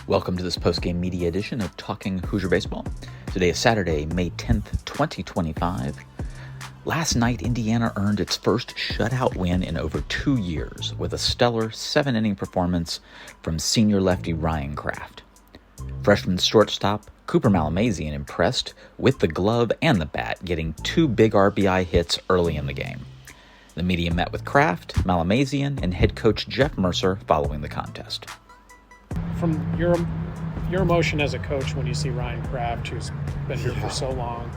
Welcome to this postgame media edition of Talking Hoosier Baseball. Today is Saturday, May 10th, 2025. Last night, Indiana earned its first shutout win in over 2 years with a stellar 7-inning performance from senior lefty Ryan Kraft. Freshman shortstop Cooper Malamazian impressed with the glove and the bat, getting 2 big RBI hits early in the game. The media met with Kraft, Malamazian, and head coach Jeff Mercer following the contest. From your emotion as a coach when you see Ryan Kraft, who's been here for so long,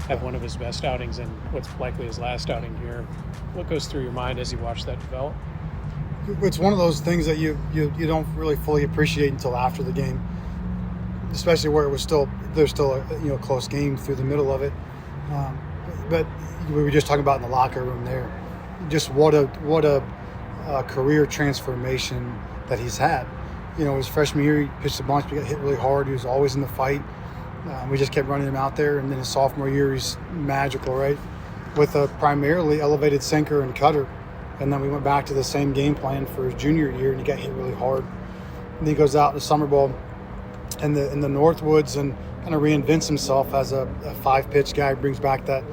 have one of his best outings and what's likely his last outing here, what goes through your mind as you watch that develop? It's one of those things that you don't really fully appreciate until after the game, especially where there's still a close game through the middle of it. But we were just talking about in the locker room there, just what a career transformation that he's had. His freshman year, he pitched a bunch, but got hit really hard. He was always in the fight. We just kept running him out there. And then his sophomore year, he's magical, right? With a primarily elevated sinker and cutter. And then we went back to the same game plan for his junior year, and he got hit really hard. And he goes out in the summer ball in the Northwoods and kind of reinvents himself as a 5-pitch guy. Brings back that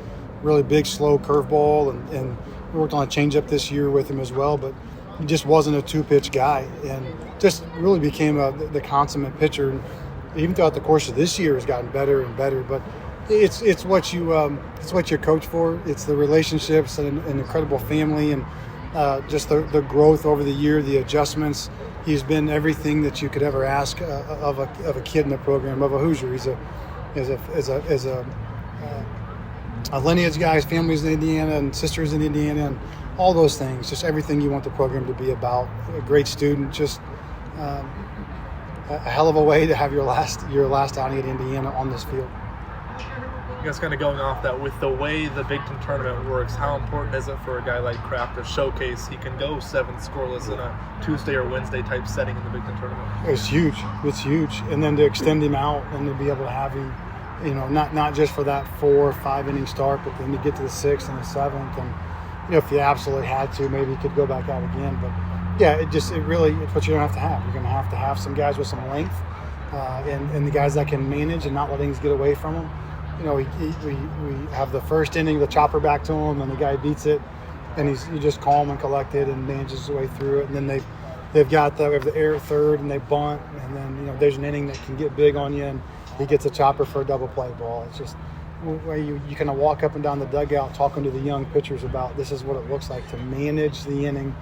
really big, slow curveball. And we worked on a changeup this year with him as well, but he just wasn't a 2-pitch guy, and just really became the consummate pitcher. And even throughout the course of this year, has gotten better and better. But it's what you're coached for. It's the relationships and an incredible family, and just the growth over the year, the adjustments. He's been everything that you could ever ask of a kid in the program, of a Hoosier. He's a lineage guy. His family's in Indiana and sisters in Indiana, and all those things, just everything you want the program to be about. A great student, just a hell of a way to have your last outing at Indiana on this field. I guess kind of going off that, with the way the Big Ten tournament works, how important is it for a guy like Kraft to showcase he can go 7 scoreless in a Tuesday or Wednesday type setting in the Big Ten tournament? It's huge. It's huge. And then to extend him out and to be able to have him, not just for that 4 or 5 inning start, but then to get to the 6th and the 7th, and if you absolutely had to, maybe you could go back out again. But yeah, it's what you're going to have. You're going to have some guys with some length, and the guys that can manage and not let things get away from them. We have the first inning, the chopper back to him, and the guy beats it, and he's just calm and collected and manages his way through it. And then we have the air at third, and they bunt, and then there's an inning that can get big on you, and he gets a chopper for a double play ball. It's just where you kind of walk up and down the dugout talking to the young pitchers about this is what it looks like to manage the inning,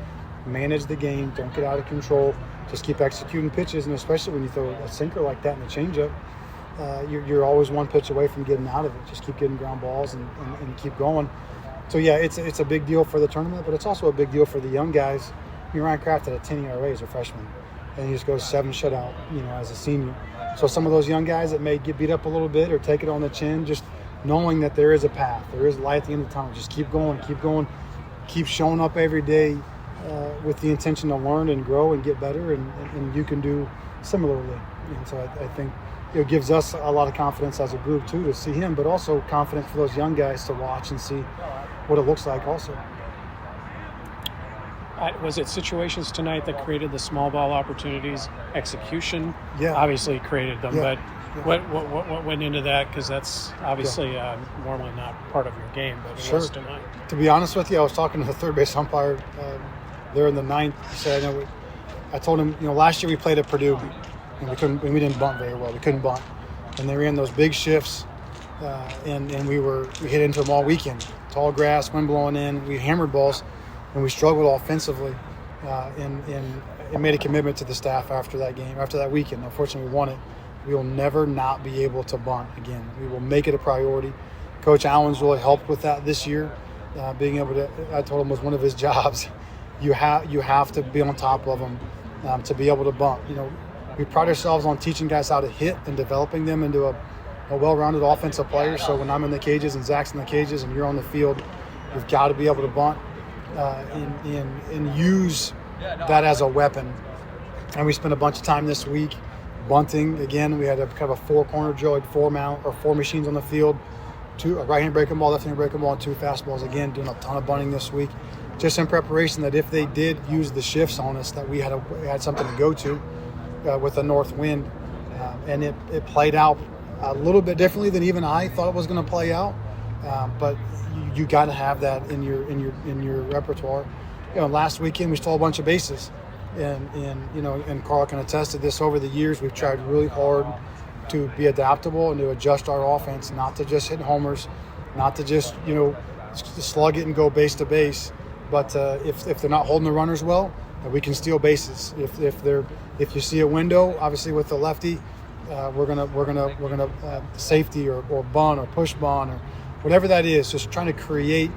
manage the game, don't get out of control, just keep executing pitches. And especially when you throw a sinker like that in a changeup, you're always one pitch away from getting out of it. Just keep getting ground balls and keep going. So yeah, it's a big deal for the tournament, but it's also a big deal for the young guys. Ryan Kraft had a 10 ERA as a freshman, and he just goes 7 shutout, as a senior. So some of those young guys that may get beat up a little bit or take it on the chin, just knowing that there is a path, there is light at the end of the tunnel. Just keep going, keep showing up every day with the intention to learn and grow and get better, and you can do similarly. And so I think it gives us a lot of confidence as a group too to see him, but also confidence for those young guys to watch and see what it looks like also. Was it situations tonight that created the small ball opportunities? Execution, obviously created them, but what went into that? Because that's obviously normally not part of your game, but it was tonight. To be honest with you, I was talking to the third base umpire there in the 9th. He said, I told him, last year we played at Purdue, and we didn't bunt very well. We couldn't bunt, and they ran those big shifts, and we hit into them all weekend. Tall grass, wind blowing in. We hammered balls, and we struggled offensively, and it made a commitment to the staff after that game, after that weekend. Unfortunately, we won it. We will never not be able to bunt again. We will make it a priority. Coach Allen's really helped with that this year, being able to. I told him was one of his jobs. You have to be on top of them to be able to bunt. We pride ourselves on teaching guys how to hit and developing them into a well-rounded offensive player. So when I'm in the cages and Zach's in the cages and you're on the field, you've got to be able to bunt and use that as a weapon. And we spent a bunch of time this week bunting. Again, we had a kind of a 4-corner drill, had 4 machines on the field, a right-hand breaking ball, left-hand breaking ball, and 2 fastballs. Again, doing a ton of bunting this week, just in preparation that if they did use the shifts on us, that we had something to go to with a north wind. and it played out a little bit differently than even I thought it was going to play out. But you got to have that in your repertoire. Last weekend we stole a bunch of bases, and Carl can attest to this. Over the years, we've tried really hard to be adaptable and to adjust our offense, not to just hit homers, not to just slug it and go base to base, but if they're not holding the runners well, we can steal bases. If you see a window, obviously with the lefty, we're gonna safety or bunt or push bunt or whatever that is. Just trying to create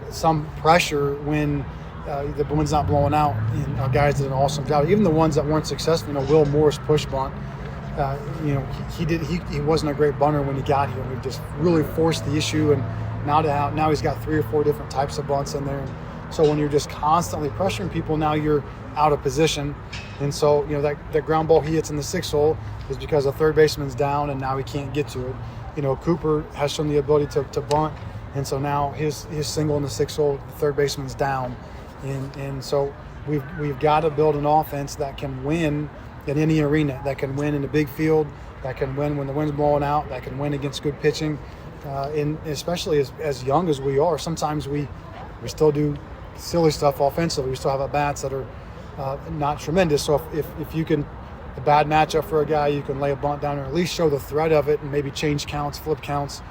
some pressure when the wind's not blowing out. And our guys did an awesome job. Even the ones that weren't successful, Will Morris push bunt. He wasn't a great bunter when he got here. We just really forced the issue, and now he's got 3 or 4 different types of bunts in there. And so when you're just constantly pressuring people, now you're out of position. And so that ground ball he hits in the 6th hole is because the third baseman's down, and now he can't get to it. Cooper has shown the ability to bunt, and so now his single in the 6th hole, the third baseman's down, and so we've got to build an offense that can win in any arena, that can win in the big field, that can win when the wind's blowing out, that can win against good pitching, and especially as young as we are. Sometimes we still do silly stuff offensively. We still have at-bats that are not tremendous. So if you can, a bad matchup for a guy, you can lay a bunt down or at least show the threat of it and maybe change counts, flip counts,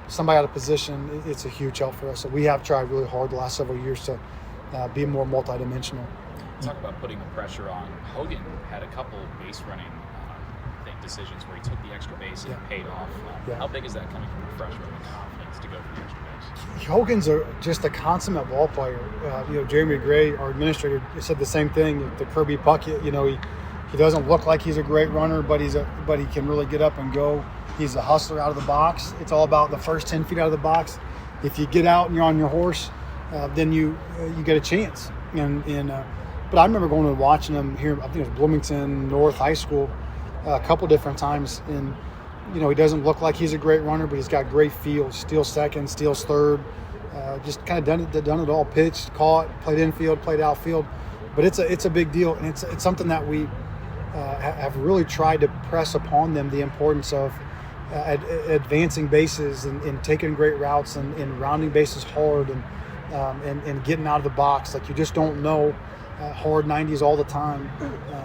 somebody out of position, it's a huge help for us. So we have tried really hard the last several years to be more multidimensional. Talk about putting the pressure on. Hogan had a couple base running decisions where he took the extra base and it paid off. How big is that coming from the freshman with confidence to go for the extra base? Hogan's just a consummate ball player. Jeremy Gray, our administrator, said the same thing. The Kirby Puckett, he doesn't look like he's a great runner, but he can really get up and go. He's a hustler out of the box. It's all about the first 10 feet out of the box. If you get out and you're on your horse, then you get a chance. But I remember going and watching him here. I think it was Bloomington North High School a couple different times, and he doesn't look like he's a great runner, but he's got great feel. Steals second, steals third, just kind of done it all. Pitched, caught, played infield, played outfield. But it's a big deal, and it's something that we have really tried to press upon them, the importance of advancing bases and taking great routes and rounding bases hard and getting out of the box. Like, you just don't know hard 90s all the time,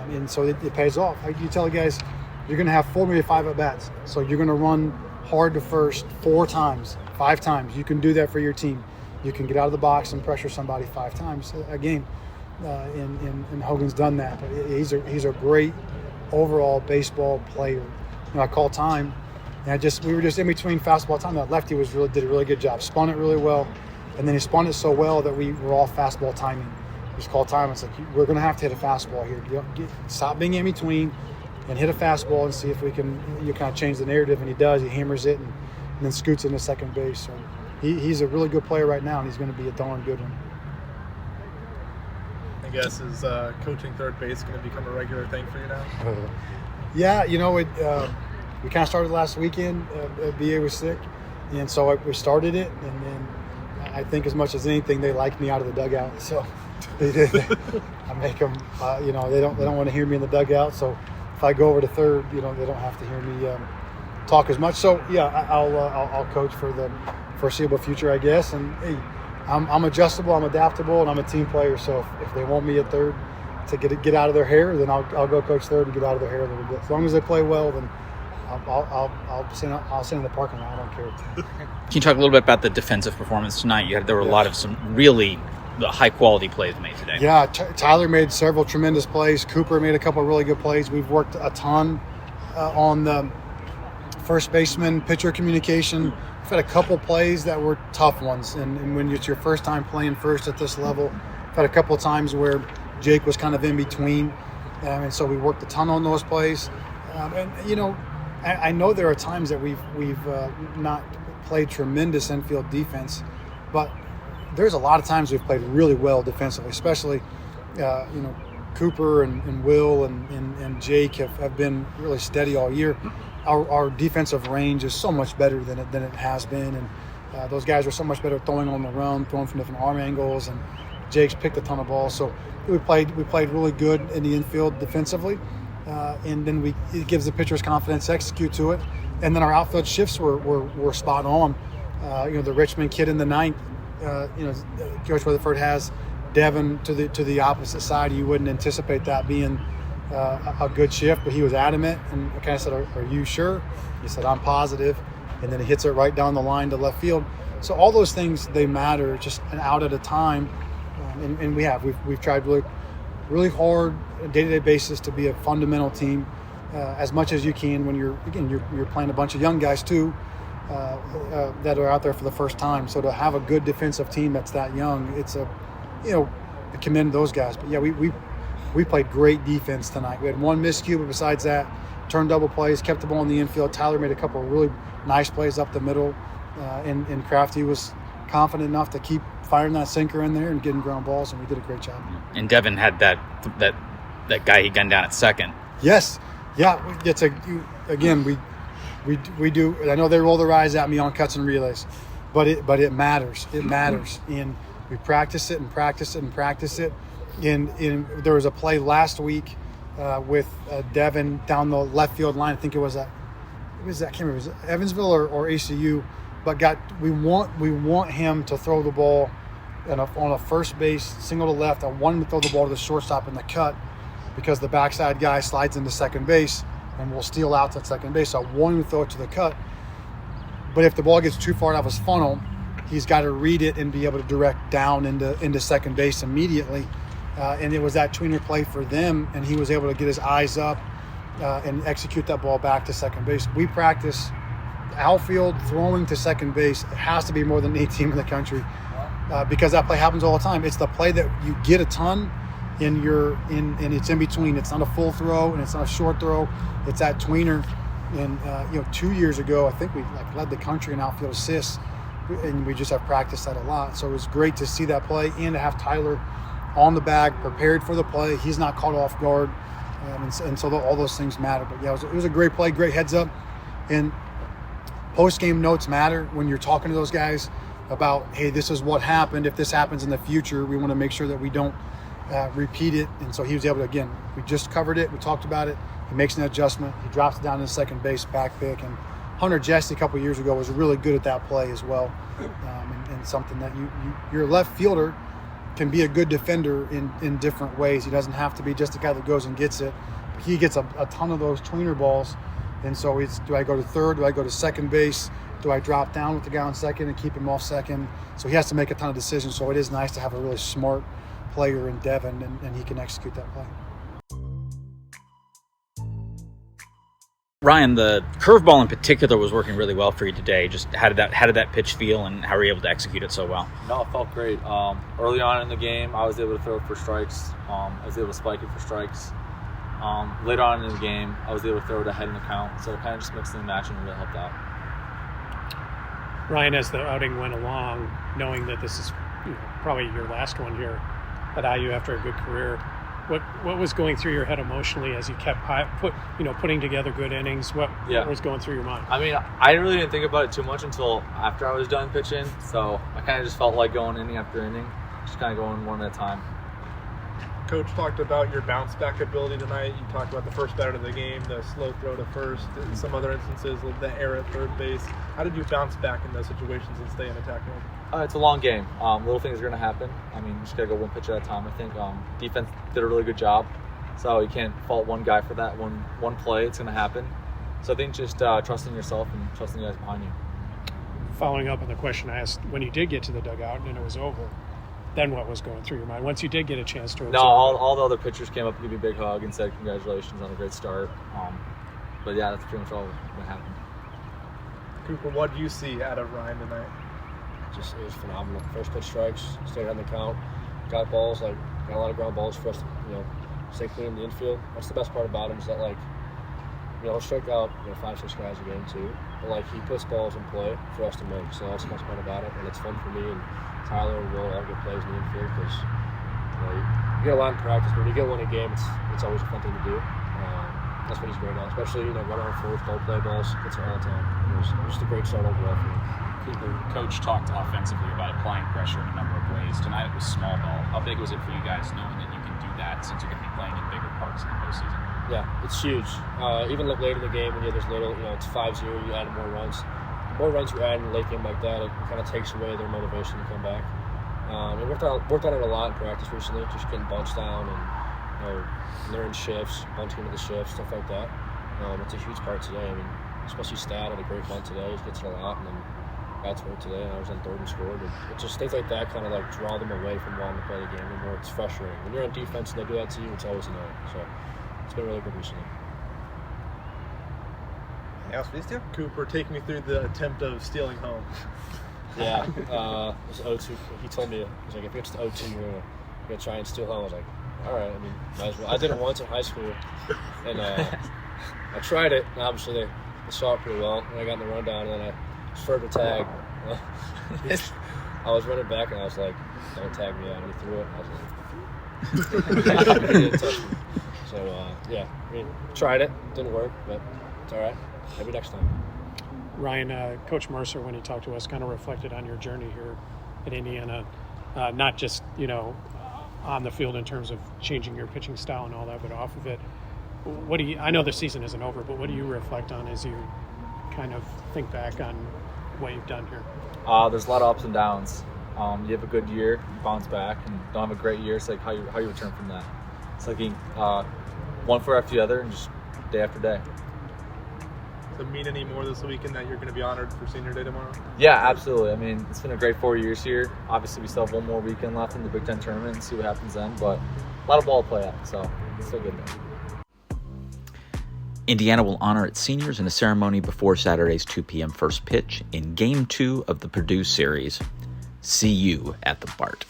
and so it pays off. Like you tell the guys, you're going to have 4, maybe 5 at-bats, so you're going to run hard to first 4 times, 5 times. You can do that for your team. You can get out of the box and pressure somebody 5 times a game, and Hogan's done that. But he's a great overall baseball player. I call time, and we were just in between fastball time. That lefty did a really good job, spun it really well, and then he spun it so well that we were all fastball timing. Just call time. It's like, we're going to have to hit a fastball here. Stop being in between and hit a fastball and see if we can kind of change the narrative. And he does. He hammers it and then scoots into second base. So he's a really good player right now, and he's going to be a darn good one. I guess is coaching third base going to become a regular thing for you now? Yeah, we kind of started last weekend. BA was sick, and so we started it. And then I think as much as anything, they liked me out of the dugout. So they did. I make them, they don't want to hear me in the dugout. So if I go over to third, they don't have to hear me talk as much. So yeah, I'll coach for the foreseeable future, I guess. And hey, I'm adjustable, I'm adaptable, and I'm a team player. So if they want me at third to get out of their hair, then I'll go coach third and get out of their hair a little bit. As long as they play well, then I'll sit in the parking lot. I don't care. Can you talk a little bit about the defensive performance tonight? There were a lot of some really high-quality plays made today. Yeah, Tyler made several tremendous plays. Cooper made a couple of really good plays. We've worked a ton on the first baseman, pitcher communication. We've had a couple plays that were tough ones, and when it's your first time playing first at this level, we've had a couple of times where Jake was kind of in between, and so we worked a ton on those plays. I know there are times that we've not played tremendous infield defense, but there's a lot of times we've played really well defensively, especially Cooper and Will and Jake have been really steady all year. Our defensive range is so much better than it has been, and those guys are so much better throwing on the run, throwing from different arm angles, and Jake's picked a ton of balls. So we played really good in the infield defensively. and then it gives the pitchers confidence to execute to it. And then our outfield shifts were spot on. The Richmond kid in the ninth, Coach Weatherford has Devin to the opposite side. You wouldn't anticipate that being a good shift, but he was adamant and I kind of said, are you sure? He said, I'm positive. And then he hits it right down the line to left field. So all those things, they matter just an out at a time. And we've tried really hard on a day-to-day basis to be a fundamental team as much as you can when you're playing a bunch of young guys too that are out there for the first time. So to have a good defensive team that's that young, it's I commend those guys. But yeah, we played great defense tonight. We had one miscue, but besides that, turned double plays, kept the ball in the infield. Tyler made a couple of really nice plays up the middle, and Crafty was confident enough to keep firing that sinker in there and getting ground balls, and we did a great job. And Devin had that guy he gunned down at second. Yes, yeah. We do. I know they roll their eyes at me on cuts and relays, but it matters. It matters, and we practice it and practice it and practice it. And there was a play last week with Devin down the left field line. I think it was I can't remember, was it Evansville or ACU, but we want him to throw the ball on a first base single to left. I want him to throw the ball to the shortstop in the cut because the backside guy slides into second base and will steal out at second base. So I want him to throw it to the cut. But if the ball gets too far out of his funnel, he's got to read it and be able to direct down into second base immediately. And it was that tweener play for them, and he was able to get his eyes up and execute that ball back to second base. We practice outfield throwing to second base. It has to be more than any team in the country because that play happens all the time. It's the play that you get a ton, and it's in between. It's not a full throw, and it's not a short throw. It's that tweener. And 2 years ago, I think we led the country in outfield assists, and we just have practiced that a lot. So it was great to see that play and to have Tyler on the bag, prepared for the play. He's not caught off guard, and so all those things matter. But yeah, it was a great play, great heads up. And post-game notes matter when you're talking to those guys about, hey, this is what happened. If this happens in the future, we want to make sure that we don't repeat it. And so he was able to, again, we just covered it. We talked about it. He makes an adjustment. He drops it down to second base, back pick. And Hunter Jesse a couple years ago was really good at that play as well. And something that your left fielder can be a good defender in different ways. He doesn't have to be just the guy that goes and gets it. He gets a ton of those tweener balls. And so do I go to third? Do I go to second base? Do I drop down with the guy on second and keep him off second? So he has to make a ton of decisions. So it is nice to have a really smart player in Devin, and he can execute that play. Ryan, the curveball in particular was working really well for you today. Just how did that pitch feel, and how were you able to execute it so well? No, it felt great. Early on in the game, I was able to throw it for strikes. I was able to spike it for strikes. Later on in the game, I was able to throw it ahead in the count. So it kind of just mixed and matched and really helped out. Ryan, as the outing went along, knowing that this is probably your last one here at IU after a good career, what was going through your head emotionally as you kept putting together good innings? What was going through your mind? I mean, I really didn't think about it too much until after I was done pitching. So I kind of just felt like going inning after inning, just kind of going one at a time. Coach talked about your bounce back ability tonight. You talked about the first batter of the game, the slow throw to first, and some other instances, the error at third base. How did you bounce back in those situations and stay in attack mode? It's a long game. Little things are going to happen. I mean, you just got to go one pitch at a time. I think defense did a really good job. So you can't fault one guy for that one play. It's going to happen. So I think just trusting yourself and trusting the guys behind you. Following up on the question I asked, when you did get to the dugout and it was over, then what was going through your mind once you did get a chance to observe? No, all the other pitchers came up to give me a big hug and said congratulations on a great start. But yeah, that's pretty much all that happened. Cooper, what do you see out of Ryan tonight? It was phenomenal. First pitch strikes, stayed on the count, got balls, got a lot of ground balls for us to, stay clean in the infield. That's the best part about him is that he'll strike out 5-6 guys a game too, but he puts balls in play for us to make. So that's the best part about it, and it's fun for me and Tyler and Will all get plays in the infield because you get a lot in practice, but when you get one a game, it's always a fun thing to do. That's what he's great at, especially run on first, don't play balls. It's all the time. It was just a great start overall for me. Coach talked offensively about applying pressure in a number of ways. Tonight it was small ball. How big was it for you guys knowing that you can do that since you're going to be playing in bigger parts in the postseason? Yeah, it's huge. Even like late in the game when there's little, it's 5-0, you add more runs. The more runs you add in a late game like that, it kind of takes away their motivation to come back. And worked on it a lot in practice recently, just getting bunts down and learn shifts, bunting into the shifts, stuff like that. It's a huge part today. I mean, especially Stat had a great bunt today. He gets it a lot, and then bats work today, and I was on third and scored. And it's just things like that kind of like draw them away from wanting to play the game anymore. It's frustrating. When you're on defense and they do that to you, it's always annoying. So it's been really good recently. Anything else for these two? Cooper, take me through the attempt of stealing home. Yeah, it was 0-2. He told me, he's like, if it's 0-2, you're gonna try and steal home. I was like, all right. I mean, might as well. I did it once in high school, and I tried it. And obviously, they saw it pretty well. And I got in the rundown, and then I spurred the tag. I was running back, and I was like, don't tag me out. And he threw it, and I was like, he didn't touch me. So, yeah, I mean, tried it. Didn't work, but it's all right. Maybe next time. Ryan, Coach Mercer, when he talked to us, kind of reflected on your journey here at Indiana, not just, on the field in terms of changing your pitching style and all that, but off of it. I know the season isn't over, but what do you reflect on as you kind of think back on what you've done here? There's a lot of ups and downs. You have a good year, you bounce back, and don't have a great year. It's like how you return from that. It's like one foot after the other, and just day after day. Does it mean any more this weekend that you're going to be honored for Senior Day tomorrow? Yeah, absolutely. I mean, it's been a great 4 years here. Obviously, we still have one more weekend left in the Big Ten tournament and see what happens then. But a lot of ball to play at, so it's still good. Indiana will honor its seniors in a ceremony before Saturday's 2 p.m. first pitch in Game 2 of the Purdue series. See you at the Bart.